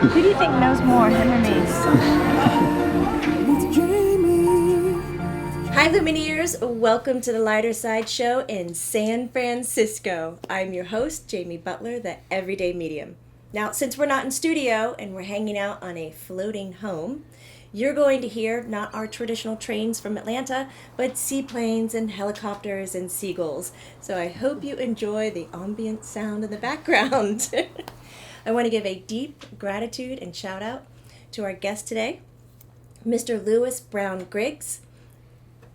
Who do you think knows more, him or me? Hi Lumineers, welcome to the Lighter Side Show in San Francisco. I'm your host, Jamie Butler, the Everyday Medium. Now, since we're not in studio and we're hanging out on a floating home, you're going to hear not our traditional trains from Atlanta, but seaplanes and helicopters and seagulls. So I hope you enjoy the ambient sound in the background. I want to give a deep gratitude and shout out to our guest today, Mr. Lewis Brown Griggs.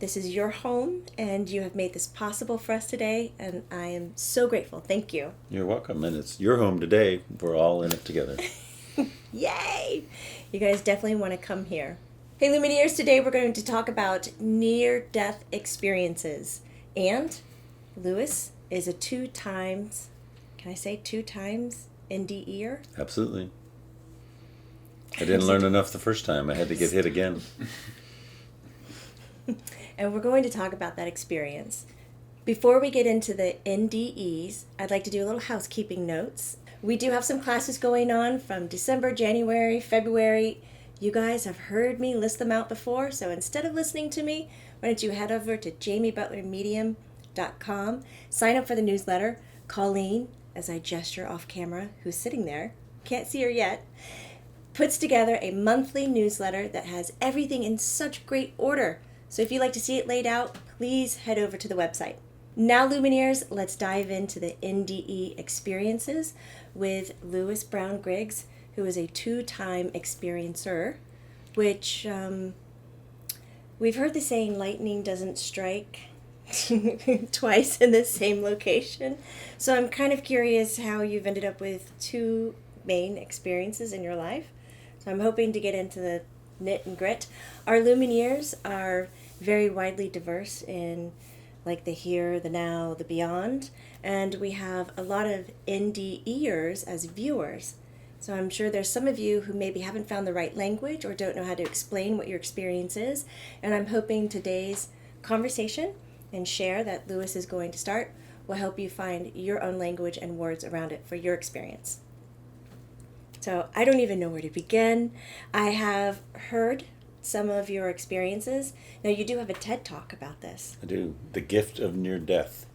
This is your home, and you have made this possible for us today, and I am so grateful. Thank you. You're welcome, and it's your home today. We're all in it together. Yay! You guys definitely want to come here. Hey Lumineers, today we're going to talk about near-death experiences. And Lewis is a two times NDEer? Absolutely. I didn't learn enough the first time. I had to get hit again. And we're going to talk about that experience. Before we get into the NDEs, I'd like to do a little housekeeping notes. We do have some classes going on from December, January, February. You guys have heard me list them out before, so instead of listening to me, why don't you head over to jamiebutlermedium.com, sign up for the newsletter. Colleen, as I gesture off camera, who's sitting there, can't see her yet, puts together a monthly newsletter that has everything in such great order. So if you'd like to see it laid out, please head over to the website. Now, Lumineers, let's dive into the NDE experiences with Lewis Brown Griggs, who is a two-time experiencer, which we've heard the saying, lightning doesn't strike twice in the same location. So I'm kind of curious how you've ended up with two main experiences in your life. So I'm hoping to get into the knit and grit. Our Lumineers are very widely diverse in like the here, the now, the beyond, and we have a lot of NDEers as viewers. So I'm sure there's some of you who maybe haven't found the right language or don't know how to explain what your experience is, and I'm hoping today's conversation and share that Lewis is going to start will help you find your own language and words around it for your experience. So I don't even know where to begin. I have heard some of your experiences. Now, you do have a TED Talk about this. I do. The Gift of Near Death,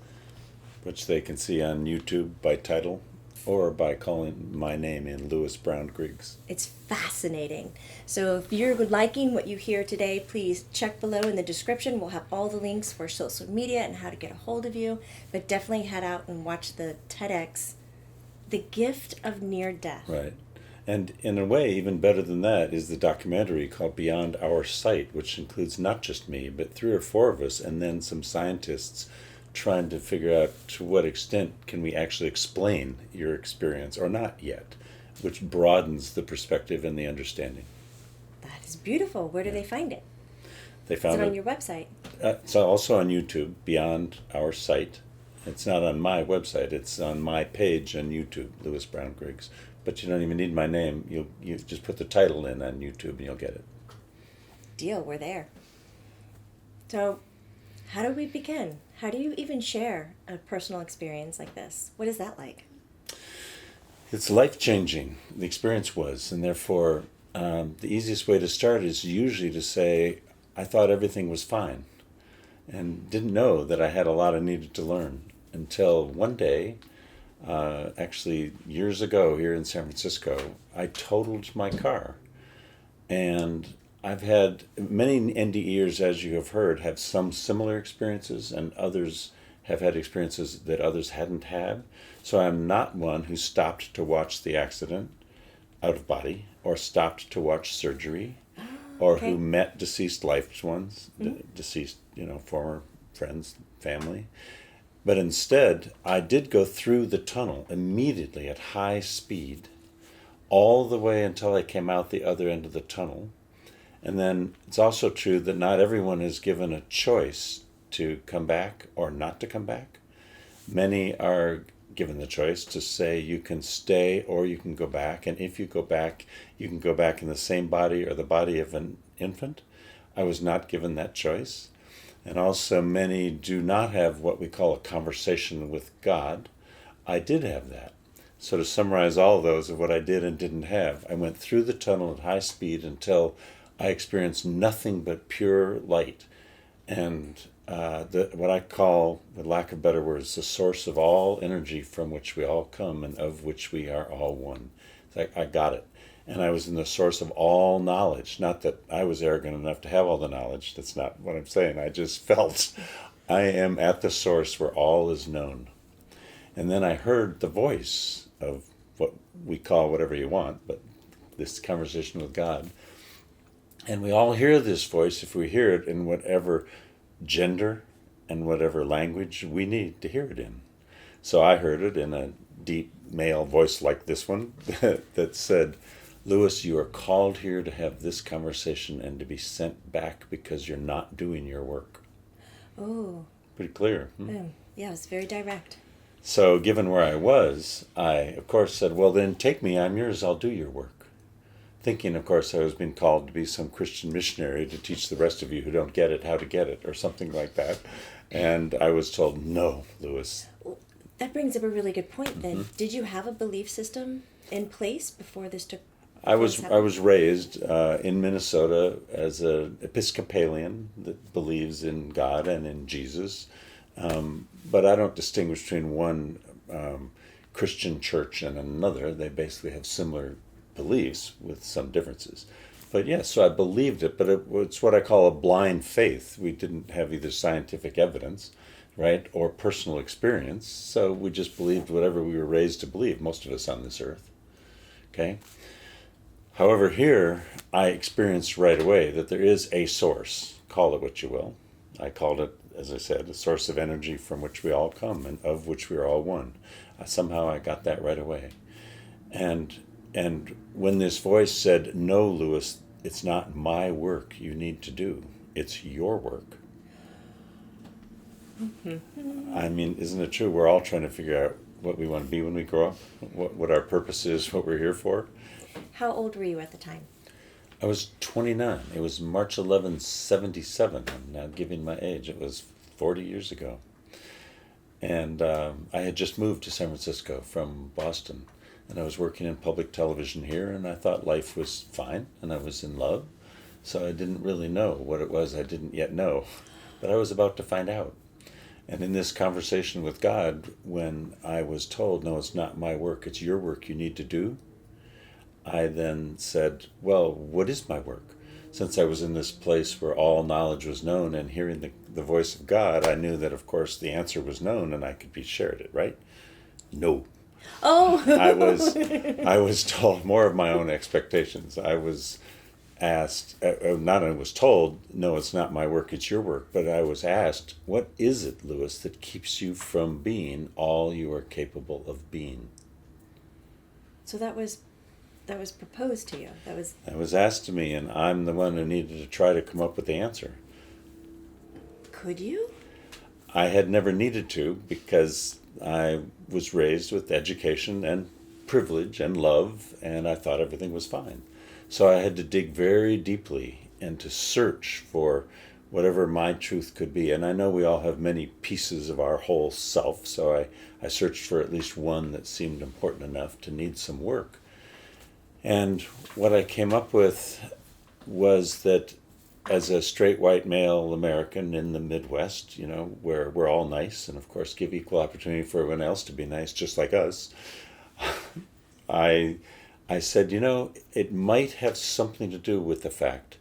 which they can see on YouTube by title or by calling my name in, Lewis Brown Griggs. It's fascinating. So if you're liking what you hear today, please check below in the description. We'll have all the links for social media and how to get a hold of you. But definitely head out and watch the TEDx, The Gift of Near Death. Right. And in a way, even better than that is the documentary called Beyond Our Sight, which includes not just me, but 3 or 4 of us, and then some scientists trying to figure out to what extent can we actually explain your experience, or not yet, which broadens the perspective and the understanding. That is beautiful. Where do they find it? They found it on your website? It's also on YouTube, Beyond Our Sight. It's not on my website. It's on my page on YouTube, Lewis Brown Griggs. But you don't even need my name. You just put the title in on YouTube and you'll get it. Deal, we're there. So, how do we begin? How do you even share a personal experience like this? What is that like? It's life-changing, the experience was, and therefore the easiest way to start is usually to say, I thought everything was fine, and didn't know that I had a lot I needed to learn until one day, actually years ago here in San Francisco, I totaled my car. And I've had many NDEers, as you have heard, have some similar experiences, and others have had experiences that others hadn't had. So I'm not one who stopped to watch the accident out of body, or stopped to watch surgery, or who met deceased loved ones, deceased, former friends, family. But instead, I did go through the tunnel immediately at high speed, all the way until I came out the other end of the tunnel. And then it's also true that not everyone is given a choice to come back or not to come back. Many are given the choice to say you can stay or you can go back. And if you go back, you can go back in the same body or the body of an infant. I was not given that choice. And also many do not have what we call a conversation with God. I did have that. So to summarize all of those of what I did and didn't have, I went through the tunnel at high speed until I experienced nothing but pure light. And what I call, with lack of better words, the source of all energy from which we all come and of which we are all one. It's like, I got it. And I was in the source of all knowledge. Not that I was arrogant enough to have all the knowledge. That's not what I'm saying. I just felt I am at the source where all is known. And then I heard the voice of what we call whatever you want, but this conversation with God. And we all hear this voice if we hear it in whatever gender and whatever language we need to hear it in. So I heard it in a deep male voice like this one that said, Lewis, you are called here to have this conversation and to be sent back because you're not doing your work. Oh. Pretty clear. Yeah, it's very direct. So given where I was, I, of course, said, well, then take me, I'm yours, I'll do your work. Thinking, of course, I was being called to be some Christian missionary to teach the rest of you who don't get it how to get it, or something like that. And I was told, no, Lewis. Well, that brings up a really good point then. Did you have a belief system in place before this took I was raised in Minnesota as an Episcopalian that believes in God and in Jesus, but I don't distinguish between one Christian church and another. They basically have similar beliefs with some differences. But yes, so I believed it, but it's what I call a blind faith. We didn't have either scientific evidence, right, or personal experience, so we just believed whatever we were raised to believe, most of us on this earth. Okay? However, here I experienced right away that there is a source, call it what you will. I called it, as I said, a source of energy from which we all come and of which we are all one. Somehow I got that right away. And when this voice said, no, Lewis, it's not my work you need to do, it's your work. I mean, isn't it true? We're all trying to figure out what we want to be when we grow up, what our purpose is, what we're here for. How old were you at the time? I was 29. It was March 11, 77. I'm now giving my age. It was 40 years ago. And I had just moved to San Francisco from Boston. And I was working in public television here, and I thought life was fine, and I was in love. So I didn't really know what it was I didn't yet know. But I was about to find out. And in this conversation with God, when I was told, no, it's not my work, it's your work you need to do, I then said, well, what is my work? Since I was in this place where all knowledge was known and hearing the voice of God, I knew that, of course, the answer was known and I could be shared it, right? No. Oh. I was told more of my own expectations. I was asked, not I was told, no, it's not my work, it's your work, but I was asked, what is it, Lewis, that keeps you from being all you are capable of being? So that was proposed to you. That was asked to me, and I'm the one who needed to try to come up with the answer. Could you? I had never needed to because I was raised with education and privilege and love, and I thought everything was fine. So I had to dig very deeply and to search for whatever my truth could be. And I know we all have many pieces of our whole self, so I searched for at least one that seemed important enough to need some work. And what I came up with was that as a straight white male American in the Midwest, you know, where we're all nice and of course give equal opportunity for everyone else to be nice just like us, I said, you know, it might have something to do with the fact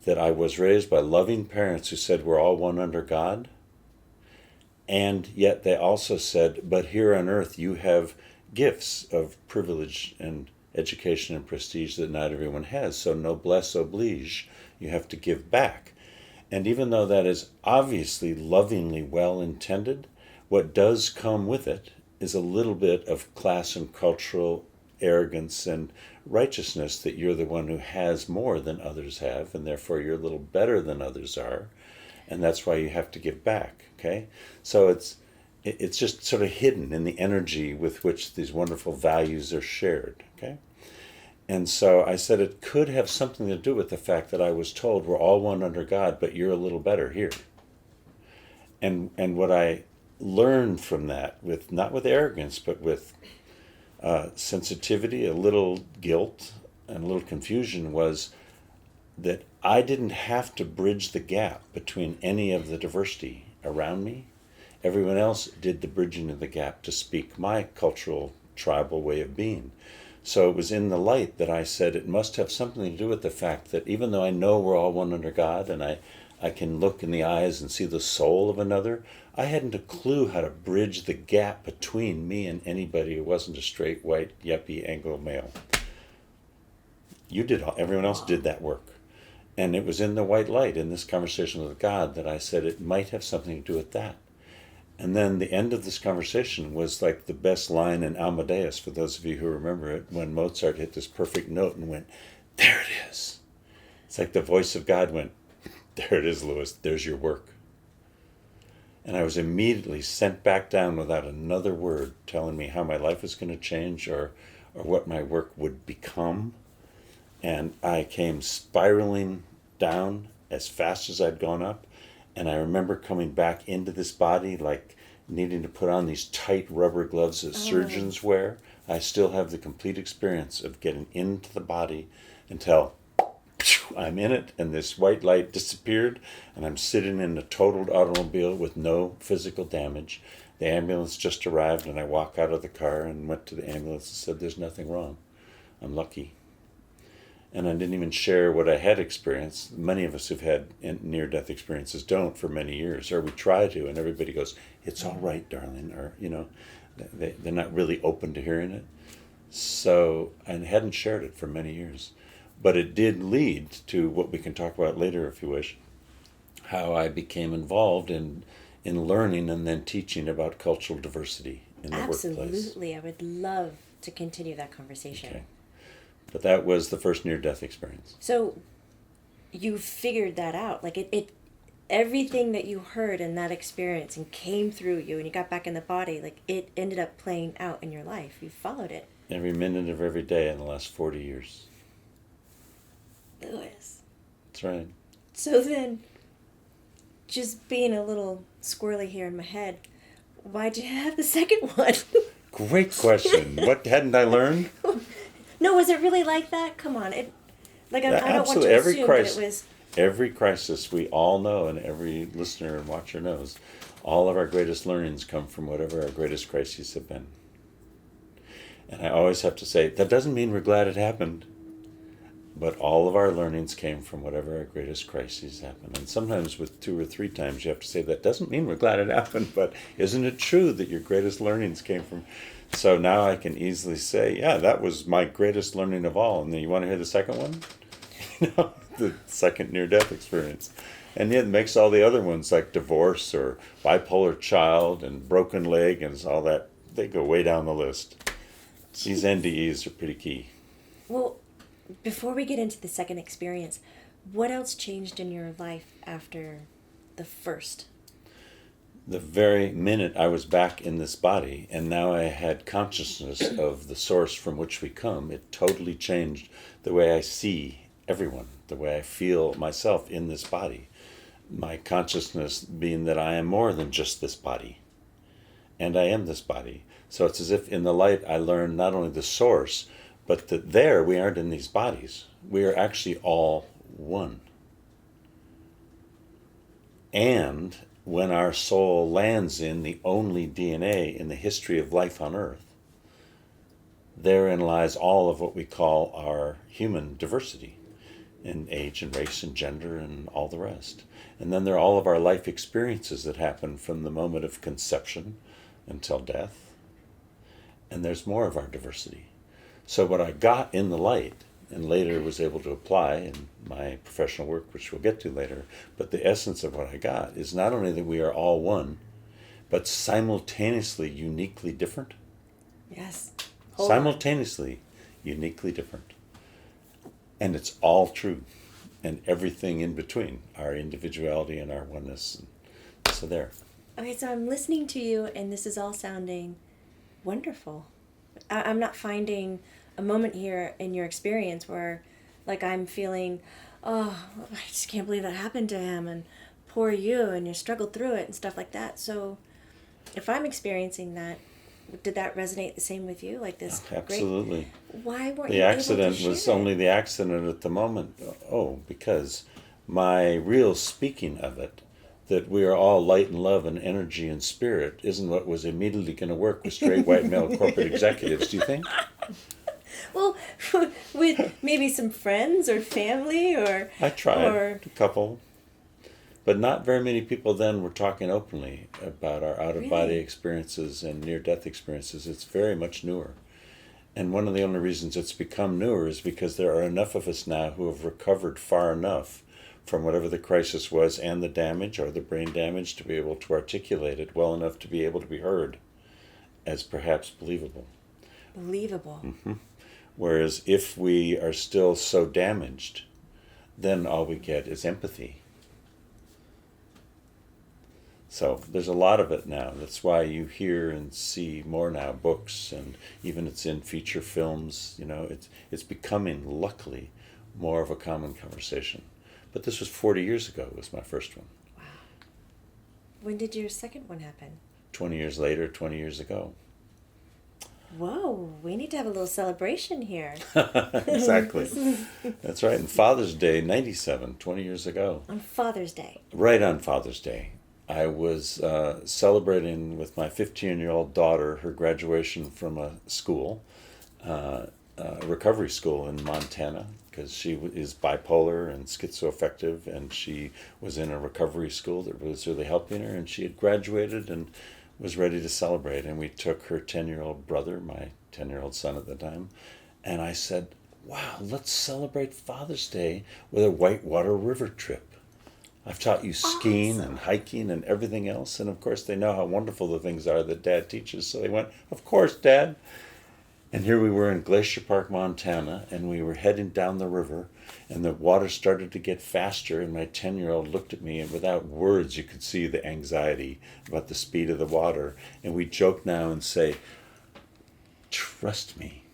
that I was raised by loving parents who said we're all one under God, and yet they also said, but here on earth you have gifts of privilege and education and prestige that not everyone has, so noblesse oblige, you have to give back. And even though that is obviously lovingly well intended, what does come with it is a little bit of class and cultural arrogance and righteousness that you're the one who has more than others have, and therefore you're a little better than others are, and that's why you have to give back. Okay, so it's just sort of hidden in the energy with which these wonderful values are shared. Okay, and so I said it could have something to do with the fact that I was told we're all one under God, but you're a little better here. And what I learned from that, with not with arrogance, but with sensitivity, a little guilt, and a little confusion was that I didn't have to bridge the gap between any of the diversity around me. Everyone else did the bridging of the gap to speak my cultural, tribal way of being. So it was in the light that I said it must have something to do with the fact that even though I know we're all one under God, and I can look in the eyes and see the soul of another, I hadn't a clue how to bridge the gap between me and anybody who wasn't a straight, white, yuppie, Anglo male. Everyone else did that work. And it was in the white light, in this conversation with God, that I said it might have something to do with that. And then the end of this conversation was like the best line in Amadeus, for those of you who remember it, when Mozart hit this perfect note and went, "There it is." It's like the voice of God went, "There it is, Lewis, there's your work." And I was immediately sent back down without another word telling me how my life was going to change or what my work would become. And I came spiraling down as fast as I'd gone up. And I remember coming back into this body, like needing to put on these tight rubber gloves that surgeons wear. I still have the complete experience of getting into the body until I'm in it, and this white light disappeared, and I'm sitting in a totaled automobile with no physical damage. The ambulance just arrived, and I walked out of the car and went to the ambulance and said, "There's nothing wrong. I'm lucky." And I didn't even share what I had experienced. Many of us who've had near-death experiences don't for many years, or we try to, and everybody goes, "It's all right, darling," or, they're not really open to hearing it. So I hadn't shared it for many years. But it did lead to what we can talk about later if you wish, how I became involved in learning and then teaching about cultural diversity in the workplace. Absolutely. I would love to continue that conversation. Okay. But that was the first near-death experience. So you figured that out. Like it everything that you heard in that experience and came through you and you got back in the body, like it ended up playing out in your life. You followed it. Every minute of every day in the last 40 years. Lewis. That's right. So then, just being a little squirrely here in my head, why'd you have the second one? Great question. What hadn't I learned? No, was it really like that? Come on. I don't want to Every assume crisis, that it was... Every crisis we all know, and every listener and watcher knows, all of our greatest learnings come from whatever our greatest crises have been. And I always have to say, that doesn't mean we're glad it happened. But all of our learnings came from whatever our greatest crises happened. And sometimes with 2 or 3 times you have to say, that doesn't mean we're glad it happened, but isn't it true that your greatest learnings came from... So now I can easily say, yeah, that was my greatest learning of all. And then you want to hear the second one? The second near-death experience. And yet it makes all the other ones, like divorce or bipolar child and broken leg and all that, they go way down the list. These NDEs are pretty key. Well, before we get into the second experience, what else changed in your life after the first? The very minute I was back in this body, and now I had consciousness of the source from which we come, it totally changed the way I see everyone, the way I feel myself in this body. My consciousness being that I am more than just this body, and I am this body. So it's as if in the light I learned not only the source, but that there we aren't in these bodies. We are actually all one. And when our soul lands in the only DNA in the history of life on Earth, therein lies all of what we call our human diversity in age and race and gender and all the rest. And then there are all of our life experiences that happen from the moment of conception until death. And there's more of our diversity. So what I got in the light, and later was able to apply in my professional work, which we'll get to later, but the essence of what I got is not only that we are all one, but simultaneously uniquely different. Yes. Simultaneously uniquely different. And it's all true. And everything in between, our individuality and our oneness. So there. Okay, so I'm listening to you, and this is all sounding wonderful. I'm not finding a moment here in your experience where, like, I'm feeling, oh, I just can't believe that happened to him, and poor you, and you struggled through it, and stuff like that. So if I'm experiencing that, Did that resonate the same with you? Like this Absolutely. great... Why weren't The you able to accident share was it? only the accident at the moment. Oh, because my real speaking of it, that we are all light and love and energy and spirit, isn't what was immediately going to work with straight white male corporate executives, do you think? Well, with maybe some friends or family or... I tried, Or... a couple, but not very many people then were talking openly about our out-of-body Really? experiences and near-death experiences. It's very much newer. And one of the only reasons it's become newer is because there are enough of us now who have recovered far enough from whatever the crisis was and the damage or the brain damage to be able to articulate it well enough to be able to be heard as perhaps believable. Believable. Whereas if we are still so damaged, then all we get is empathy. So there's a lot of it now. That's why you hear and see more now, books, and even it's in feature films. You know, it's becoming, luckily, more of a common conversation. But this was 40 years ago, was my first one. Wow. When did your second one happen? 20 years later, 20 years ago. Whoa, we need to have a little celebration here. Exactly. That's right. And Father's Day, 97, 20 years ago. On Father's Day. Right on Father's Day. I was celebrating with my 15-year-old daughter her graduation from a school, a recovery school in Montana, because she is bipolar and schizoaffective, and she was in a recovery school that was really helping her, and she had graduated and was ready to celebrate. And we took her 10-year-old brother, my 10-year-old son at the time, and I said, wow, let's celebrate Father's Day with a whitewater river trip. I've taught you skiing and hiking and everything else. And of course, they know how wonderful the things are that Dad teaches. So they went, of course, Dad. And here we were in Glacier Park, Montana, and we were heading down the river, and the water started to get faster. And my 10-year-old looked at me, and without words, you could see the anxiety about the speed of the water. And we joke now and say, trust me,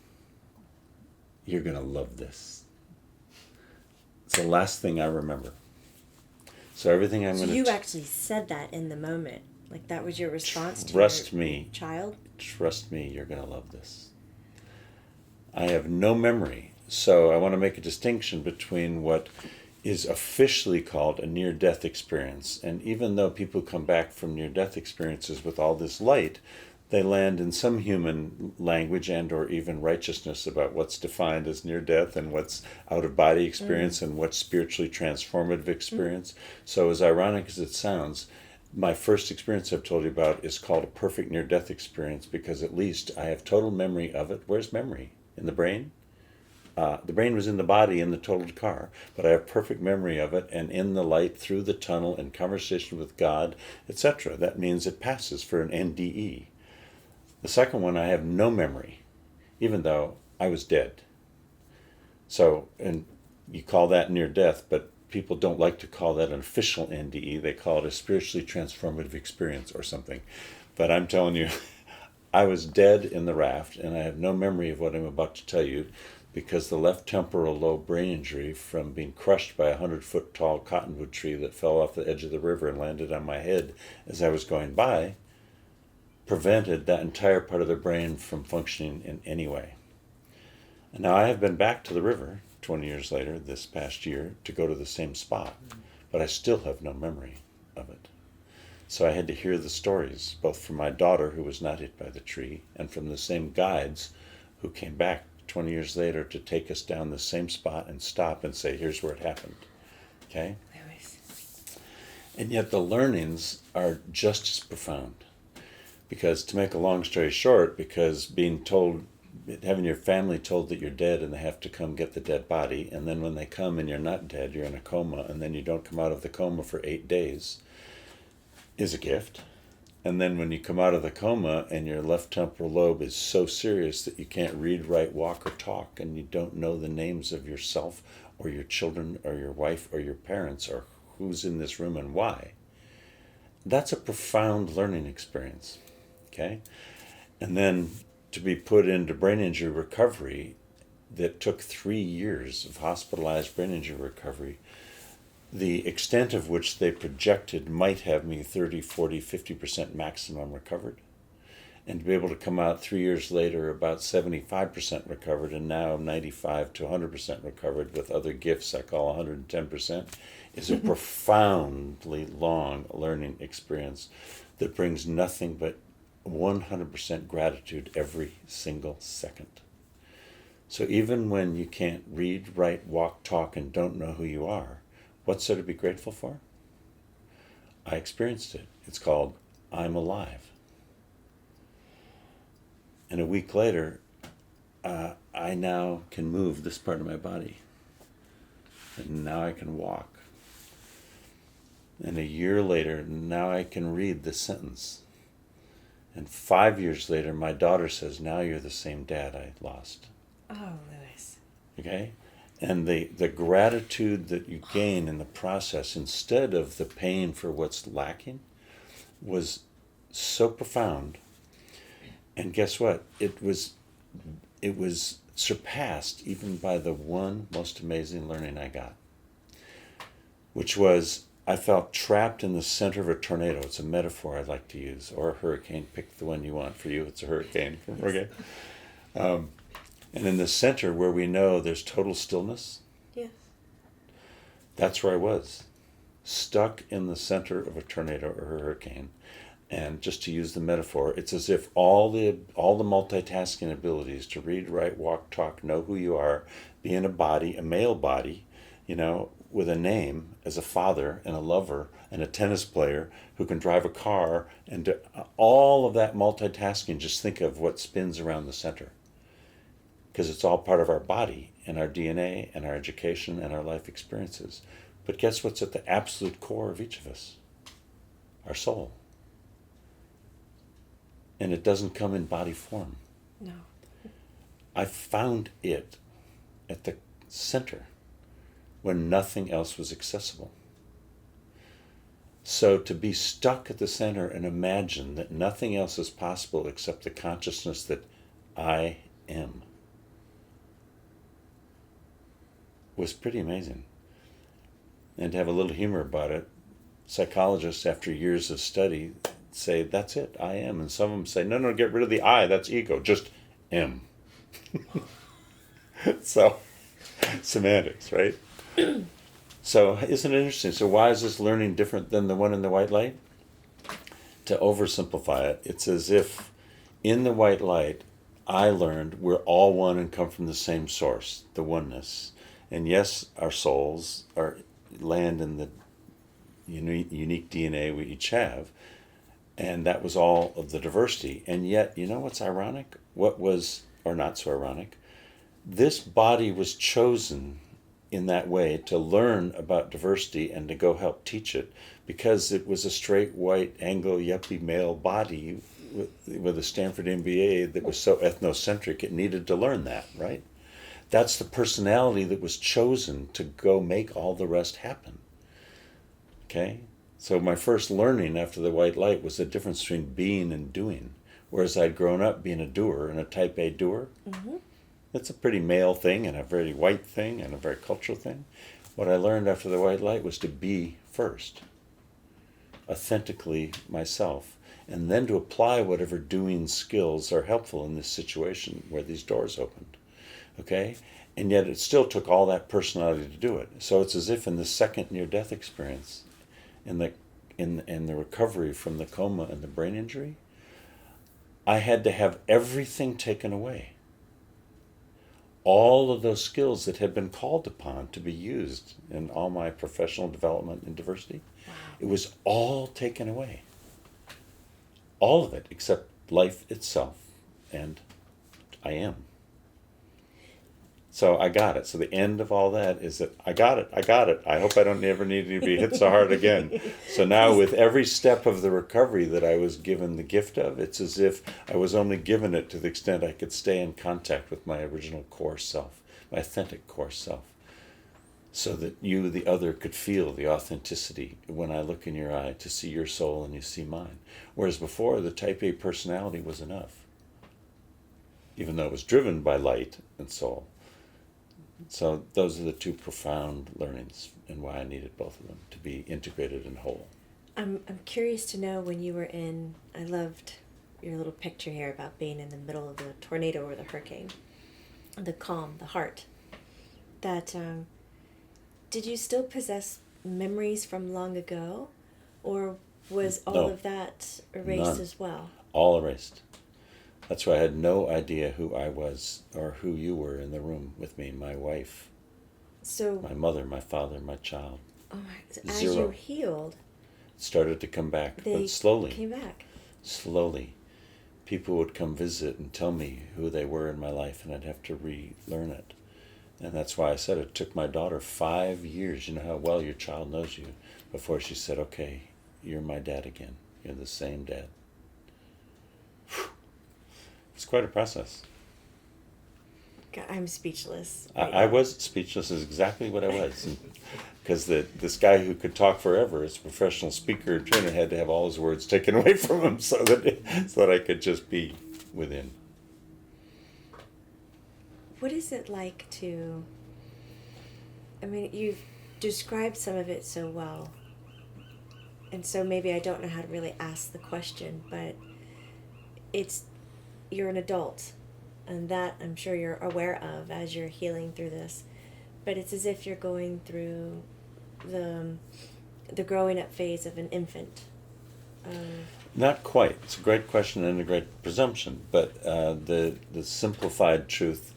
you're going to love this. It's the last thing I remember. So everything I'm So going to... you actually said that in the moment. Like that was your response to Trust your me. child? Trust me, you're going to love this. I have no memory. So I want to make a distinction between what is officially called a near-death experience. And even though people come back from near-death experiences with all this light, they land in some human language and or even righteousness about what's defined as near-death and what's out-of-body experience and what's spiritually transformative experience. So as ironic as it sounds, my first experience I've told you about is called a perfect near-death experience because at least I have total memory of it. Where's memory? In the brain? The brain was in the body in the totaled car, but I have perfect memory of it and in the light, through the tunnel, in conversation with God, etc. That means it passes for an NDE. The second one, I have no memory, even though I was dead. So, and you call that near death, but people don't like to call that an official NDE. They call it a spiritually transformative experience or something. But I'm telling you, I was dead in the raft, and I have no memory of what I'm about to tell you because the left temporal lobe brain injury from being crushed by a 100-foot tall cottonwood tree that fell off the edge of the river and landed on my head as I was going by prevented that entire part of the brain from functioning in any way. And now I have been back to the river 20 years later, this past year, to go to the same spot, but I still have no memory of it. So I had to hear the stories, both from my daughter, who was not hit by the tree, and from the same guides who came back 20 years later to take us down the same spot and stop and say, here's where it happened. Okay? And yet the learnings are just as profound. Because to make a long story short, because being told, having your family told that you're dead and they have to come get the dead body, and then when they come and you're not dead, you're in a coma, and then you don't come out of the coma for 8 days, is a gift. And then when you come out of the coma and your left temporal lobe is so serious that you can't read, write, walk, or talk, and you don't know the names of yourself or your children or your wife or your parents or who's in this room and why, that's a profound learning experience. Okay? And then to be put into brain injury recovery that took 3 years of hospitalized brain injury recovery, the extent of which they projected might have me 30, 40, 50% maximum recovered. and to be able to come out 3 years later about 75% recovered, and now 95 to 100% recovered with other gifts I call 110%, is a profoundly long learning experience that brings nothing but 100% gratitude every single second. So even when you can't read, write, walk, talk, and don't know who you are, what's there to be grateful for? I experienced it. It's called I'm alive. And a week later, I now can move this part of my body. And now I can walk. And a year later, now I can read this sentence. And 5 years later, my daughter says, now you're the same dad I lost. Oh, Lewis. Okay? And the gratitude that you gain in the process, instead of the pain for what's lacking, was so profound. And guess what? It was surpassed even by the one most amazing learning I got, which was I felt trapped in the center of a tornado. It's a metaphor I like to use, or a hurricane. Pick the one you want. For you, it's a hurricane. Okay. And in the center, where we know there's total stillness, Yes. that's where I was, stuck in the center of a tornado or a hurricane. And just to use the metaphor, it's as if all the multitasking abilities to read, write, walk, talk, know who you are, be in a body, a male body, with a name as a father and a lover and a tennis player who can drive a car, and all of that multitasking, just think of what spins around the center. Because it's all part of our body and our DNA and our education and our life experiences. But guess what's at the absolute core of each of us? Our soul. And it doesn't come in body form. No. I found it at the center when nothing else was accessible. So to be stuck at the center and imagine that nothing else is possible except the consciousness that I am was pretty amazing. And to have a little humor about it, psychologists after years of study say, that's it, I am. And some of them say, no, get rid of the I, that's ego, just am. So, semantics, right? So, isn't it interesting? So why is this learning different than the one in the white light? To oversimplify it, it's as if in the white light, I learned we're all one and come from the same source, the oneness. And yes, our souls land in the unique DNA we each have. And that was all of the diversity. And yet, you know what's ironic? Or not so ironic, this body was chosen in that way to learn about diversity and to go help teach it, because it was a straight, white, Anglo-yuppie male body with a Stanford MBA that was so ethnocentric it needed to learn that, right? That's the personality that was chosen to go make all the rest happen. Okay? So my first learning after the white light was the difference between being and doing. Whereas I'd grown up being a doer, and a type A doer. Mm-hmm. That's a pretty male thing and a very white thing and a very cultural thing. What I learned after the white light was to be first, authentically myself, and then to apply whatever doing skills are helpful in this situation where these doors opened. Okay? And yet it still took all that personality to do it. So it's as if in the second near-death experience, in the recovery from the coma and the brain injury, I had to have everything taken away. All of those skills that had been called upon to be used in all my professional development and diversity, wow. It was all taken away. All of it, except life itself, and I am. So I got it. So the end of all that is that I got it. I hope I don't ever need to be hit so hard again. So now with every step of the recovery that I was given the gift of, it's as if I was only given it to the extent I could stay in contact with my original core self, my authentic core self, so that you, the other, could feel the authenticity when I look in your eye to see your soul and you see mine. Whereas before, the type A personality was enough, even though it was driven by light and soul. So those are the two profound learnings and why I needed both of them to be integrated and whole. I'm curious to know, when you were in, I loved your little picture here about being in the middle of the tornado or the hurricane, the calm, the heart. That did you still possess memories from long ago, or was all No, of that erased none. as well? All erased. That's why I had no idea who I was or who you were in the room with me, my wife, So, my mother, my father, my child. oh my, so as Zero. you healed, It started to come back, they but slowly, came back. slowly. People would come visit and tell me who they were in my life, and I'd have to relearn it. And that's why I said it took my daughter 5 years. You know how well your child knows you before she said, okay, you're my dad again. You're the same dad. Whew. It's quite a process. God, I'm speechless. I was speechless is exactly what I was. Because this guy who could talk forever as a professional speaker and trainer had to have all his words taken away from him so that I could just be within. What is it like to, I mean, you've described some of it so well, and so maybe I don't know how to really ask the question, but you're an adult, and that I'm sure you're aware of as you're healing through this, but it's as if you're going through the growing up phase of an infant. Not quite. It's a great question and a great presumption, but the simplified truth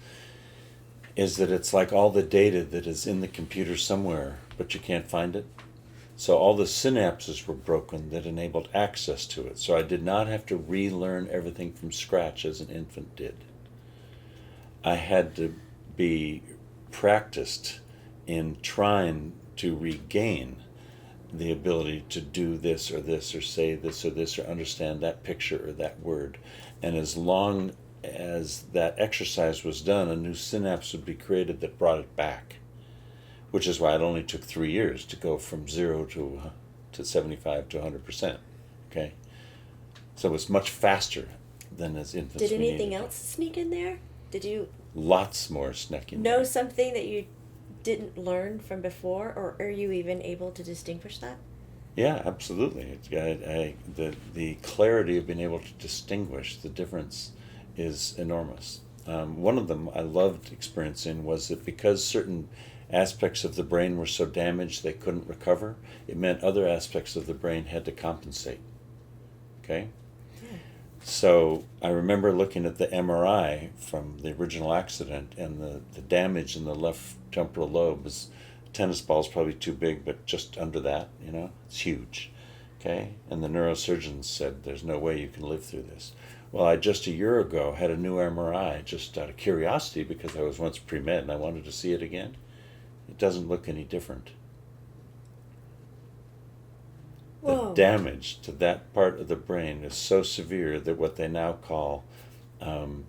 is that it's like all the data that is in the computer somewhere, but you can't find it. So all the synapses were broken that enabled access to it. So I did not have to relearn everything from scratch as an infant did. I had to be practiced in trying to regain the ability to do this or say this or understand that picture or that word. And as long as that exercise was done, a new synapse would be created that brought it back, which is why it only took 3 years to go from 0 to 75 to 100%. Okay, so it was much faster than as infants. Did anything else sneak in there? Did you Lots more snuck in know there. something that you didn't learn from before, or are you even able to distinguish that? Yeah, absolutely. The clarity of being able to distinguish the difference is enormous. One of them I loved experiencing was that because certain aspects of the brain were so damaged they couldn't recover, it meant other aspects of the brain had to compensate. Okay? Yeah. So I remember looking at the MRI from the original accident, and the damage in the left temporal lobe was tennis ball's probably too big, but just under that, it's huge. Okay? And the neurosurgeons said, there's no way you can live through this. Well, I just a year ago had a new MRI just out of curiosity because I was once pre-med and I wanted to see it again. It doesn't look any different. Whoa. The damage to that part of the brain is so severe that what they now call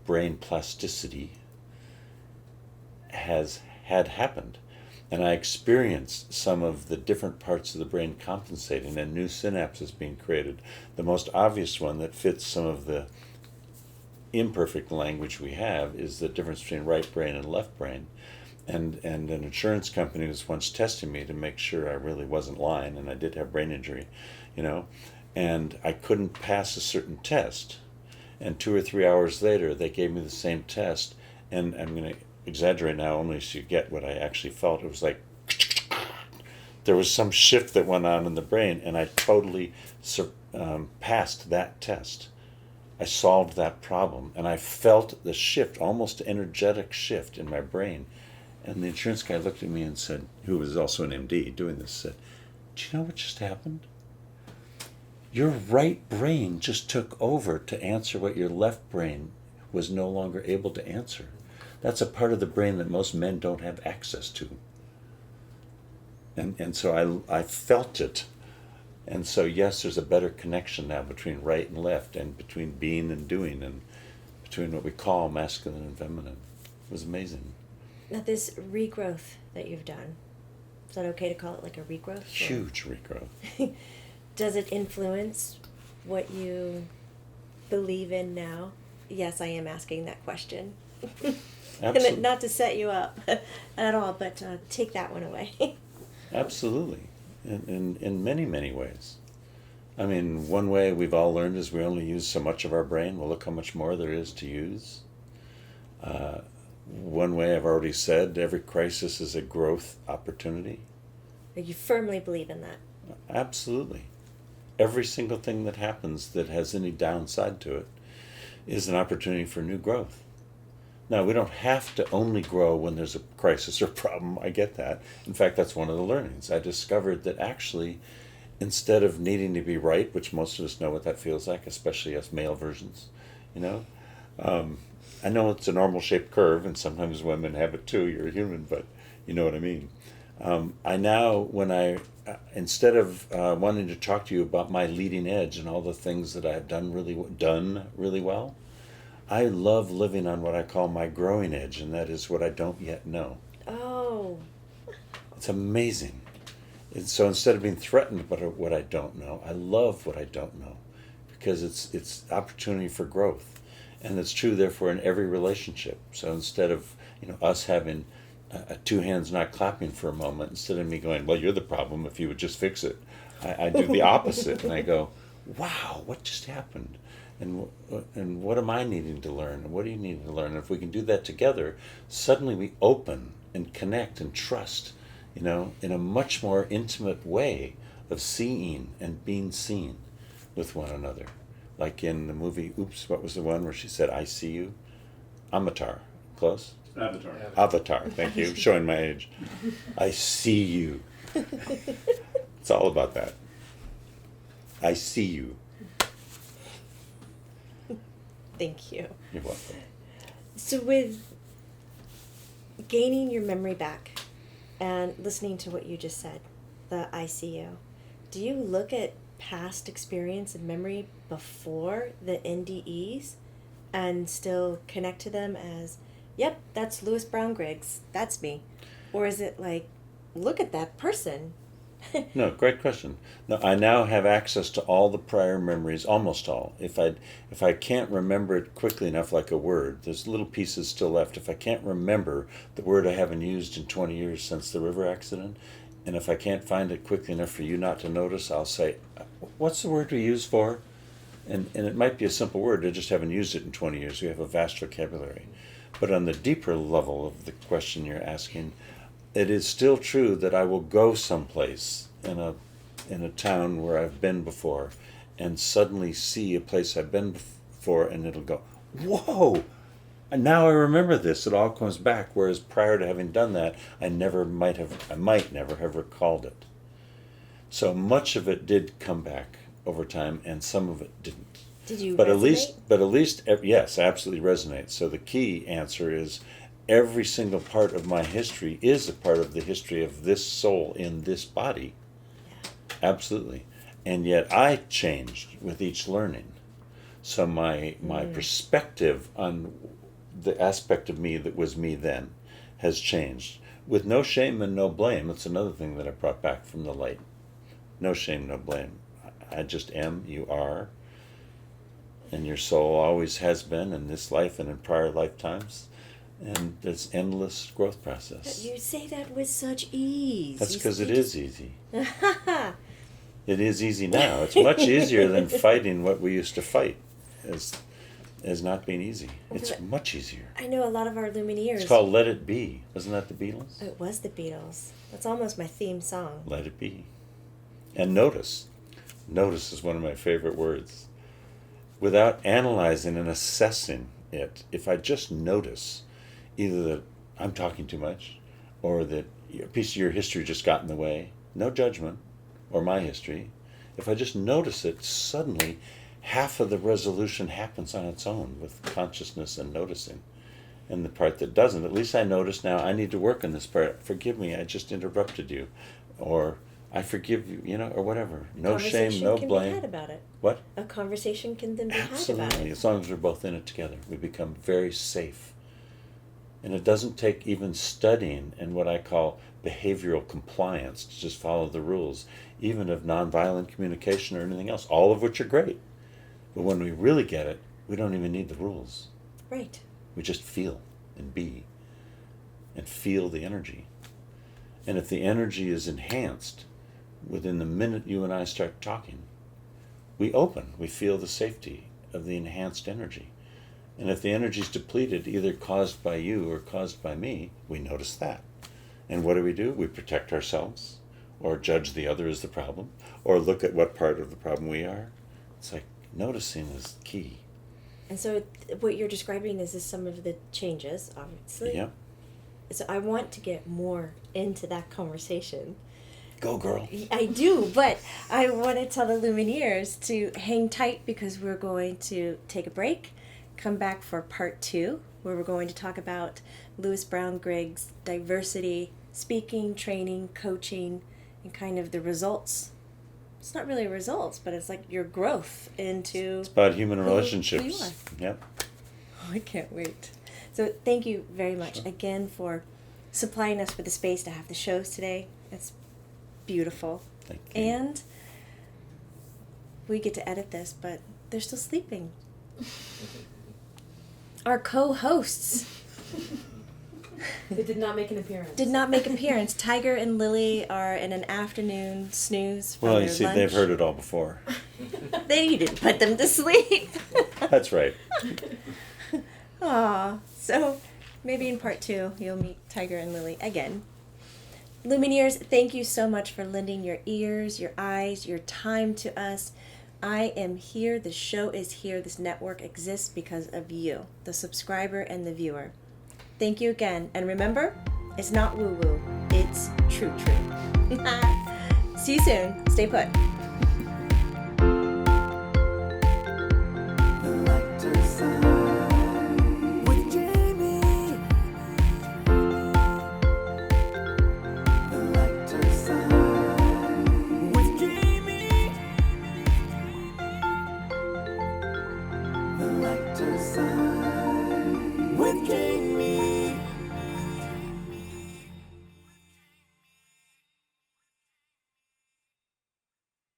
brain plasticity had happened. And I experienced some of the different parts of the brain compensating and new synapses being created. The most obvious one that fits some of the imperfect language we have is the difference between right brain and left brain. And an insurance company was once testing me to make sure I really wasn't lying, and I did have brain injury, and I couldn't pass a certain test. And 2 or 3 hours later, they gave me the same test, and I'm going to exaggerate now only so you get what I actually felt. It was like there was some shift that went on in the brain, and I totally passed that test. I solved that problem, and I felt the shift, almost energetic shift in my brain. And the insurance guy looked at me and said, who was also an MD doing this, said, do you know what just happened? Your right brain just took over to answer what your left brain was no longer able to answer. That's a part of the brain that most men don't have access to. And so I felt it. And so, yes, there's a better connection now between right and left, and between being and doing, and between what we call masculine and feminine. It was amazing. Now, this regrowth that you've done, is that okay to call it like a regrowth? Huge regrowth. Does it influence what you believe in now? Yes, I am asking that question. Absolutely. And not to set you up at all, but take that one away. Absolutely. In many, many ways. I mean, one way we've all learned is we only use so much of our brain. Well, look how much more there is to use. One way I've already said, every crisis is a growth opportunity. You firmly believe in that. Absolutely. Every single thing that happens that has any downside to it is an opportunity for new growth. Now, we don't have to only grow when there's a crisis or problem. I get that. In fact, that's one of the learnings. I discovered that actually, instead of needing to be right, which most of us know what that feels like, especially us male versions, you know, I know it's a normal shaped curve, and sometimes women have it too. You're a human, but you know what I mean. I now, instead of wanting to talk to you about my leading edge and all the things that I've done really well, I love living on what I call my growing edge, and that is what I don't yet know. Oh. It's amazing. And so instead of being threatened by what I don't know, I love what I don't know, because it's opportunity for growth, and it's true therefore in every relationship. So instead of us having two hands not clapping for a moment, instead of me going, well, you're the problem, if you would just fix it, I do the opposite, and I go, wow, what just happened? And what am I needing to learn? And what do you need to learn? And if we can do that together, suddenly we open and connect and trust, in a much more intimate way of seeing and being seen with one another. Like in the movie, oops, what was the one where she said, I see you? Avatar. Close? Avatar, thank you. Showing my age. I see you. It's all about that. I see you. Thank you. You're welcome. So with gaining your memory back and listening to what you just said, the ICU, do you look at past experience and memory before the NDEs and still connect to them as, yep, that's Lewis Brown Griggs, that's me? Or is it like, look at that person? No, great question. No, I now have access to all the prior memories, almost all. If I can't remember it quickly enough, like a word, there's little pieces still left. If I can't remember the word I haven't used in 20 years since the river accident, and if I can't find it quickly enough for you not to notice, I'll say, what's the word we use for? And it might be a simple word, I just haven't used it in 20 years. We have a vast vocabulary. But on the deeper level of the question you're asking, it is still true that I will go someplace in a town where I've been before and suddenly see a place I've been before, and it'll go, whoa, and now I remember this. It all comes back, whereas prior to having done that, I might never have recalled it. So much of it did come back over time, and some of it didn't. Did you But resonate? at least, yes, absolutely resonates. So the key answer is, every single part of my history is a part of the history of this soul in this body. Yeah. Absolutely. And yet I changed with each learning. So my perspective on the aspect of me that was me then has changed. With no shame and no blame. That's another thing that I brought back from the light. No shame, no blame. I just am, you are. And your soul always has been in this life and in prior lifetimes. And it's endless growth process. You say that with such ease. That's because it is easy. It is easy now. It's much easier than fighting what we used to fight as not being easy. It's much easier. I know a lot of our Lumineers. It's called Let It Be. Wasn't that the Beatles? It was the Beatles. That's almost my theme song. Let it be. And notice. Notice is one of my favorite words. Without analyzing and assessing it, if I just notice either that I'm talking too much or that a piece of your history just got in the way, no judgment, or my history, if I just notice it, suddenly half of the resolution happens on its own with consciousness and noticing. And the part that doesn't, at least I notice now I need to work on this part. Forgive me, I just interrupted you. Or I forgive you, or whatever. No shame, no blame. Can be had about it. What? A conversation can then be had about Absolutely. it. As long as we're both in it together, we become very safe. And it doesn't take even studying and what I call behavioral compliance to just follow the rules, even of nonviolent communication or anything else, all of which are great. But when we really get it, we don't even need the rules. Right. We just feel and be and feel the energy. And if the energy is enhanced within the minute you and I start talking, we open. We feel the safety of the enhanced energy. And if the energy is depleted, either caused by you or caused by me, we notice that. And what do? We protect ourselves, or judge the other as the problem, or look at what part of the problem we are. It's like noticing is key. And so what you're describing is some of the changes, obviously. Yep. So I want to get more into that conversation. Go, girl. I do, but I want to tell the Lumineers to hang tight because we're going to take a break, come back for part 2, where we're going to talk about Lewis Brown Griggs, diversity, speaking, training, coaching, and kind of the results. It's not really results, but it's like your growth into... It's about human who relationships. you are. Yep. Oh, I can't wait. So thank you very much again for supplying us with the space to have the shows today. It's beautiful. Thank you. And we get to edit this, but they're still sleeping. Our co-hosts They did not make an appearance. did not make appearance. Tiger and Lily are in an afternoon snooze from Well, their you see, lunch. they've heard it all before. You didn't put them to sleep. That's right. Aw. So maybe in part 2 you'll meet Tiger and Lily again. Lumineers, thank you so much for lending your ears, your eyes, your time to us. I am here. The show is here. This network exists because of you, the subscriber and the viewer. Thank you again. And remember, it's not woo-woo. It's true. See you soon. Stay put.